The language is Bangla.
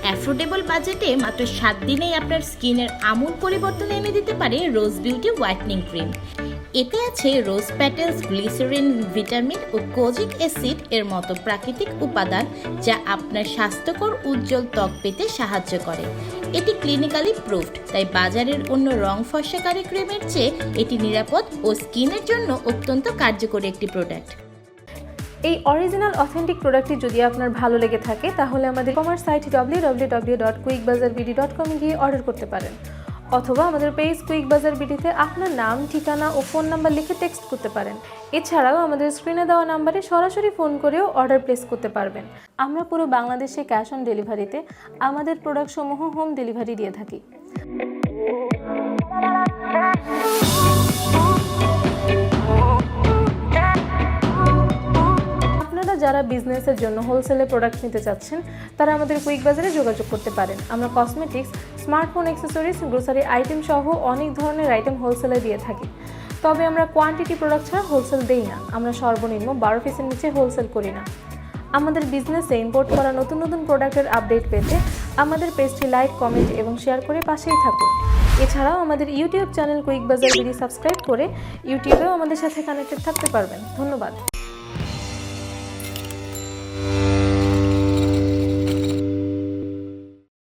অ্যাফোর্ডেবল বাজেটে মাত্র 7 দিনেই আপনার স্কিনের আমূল পরিবর্তন এনে দিতে পারে রোজ বিউটি হোয়াইটনিং ক্রিম। এতে আছে রোজ প্যাটেলস, গ্লিসারিন, ভিটামিন ও কোজিক অ্যাসিড এর মতো প্রাকৃতিক উপাদান, যা আপনার স্বাস্থ্যকর উজ্জ্বল ত্বক পেতে সাহায্য করে। এটি ক্লিনিক্যালি প্রুভড, তাই বাজারের অন্য রং ফর্সাকারী ক্রিমের চেয়ে এটি নিরাপদ ও স্কিনের জন্য অত্যন্ত কার্যকরী একটি প্রোডাক্ট। এই অরিজিনাল অথেন্টিক প্রোডাক্টটি যদি আপনার ভালো লেগে থাকে তাহলে আমাদের কমার্স সাইট www.quickbazarbd.com গিয়ে অর্ডার করতে পারেন, অথবা আমাদের পেজ কুইক বাজার বিডিতে আপনার নাম, ঠিকানা ও ফোন নাম্বার লিখে টেক্সট করতে পারেন। এছাড়াও আমাদের স্ক্রিনে দেওয়া নাম্বারে সরাসরি ফোন করেও অর্ডার প্লেস করতে পারবেন। আমরা পুরো বাংলাদেশে ক্যাশ অন ডেলিভারিতে আমাদের প্রোডাক্টসমূহ হোম ডেলিভারি দিয়ে থাকি। যারা বিজনেসের জন্য হোলসেলে প্রোডাক্ট নিতে চাচ্ছেন তারা আমাদের কুইক বাজারে যোগাযোগ করতে পারেন। আমরা cosmetics, smartphone, accessories, grocery item সহ অনেক ধরনের আইটেম হোলসেলে দিয়ে থাকি। তবে আমরা কোয়ান্টিটি প্রোডাক্ট ছাড়া হোলসেল দেই না। আমরা সর্বনিম্ন 12 পিসের নিচে হোলসেল করি না। আমাদের বিজনেসে ইম্পোর্ট করা নতুন নতুন প্রোডাক্টের আপডেট পেতে আমাদের পেজটি লাইক, কমেন্ট এবং শেয়ার করে পাশেই থাকুন। এছাড়াও আমাদের ইউটিউব চ্যানেল কুইক বাজার বিডি সাবস্ক্রাইব করে ইউটিউবেও আমাদের সাথে কানেক্টেড থাকতে পারবেন। ধন্যবাদ।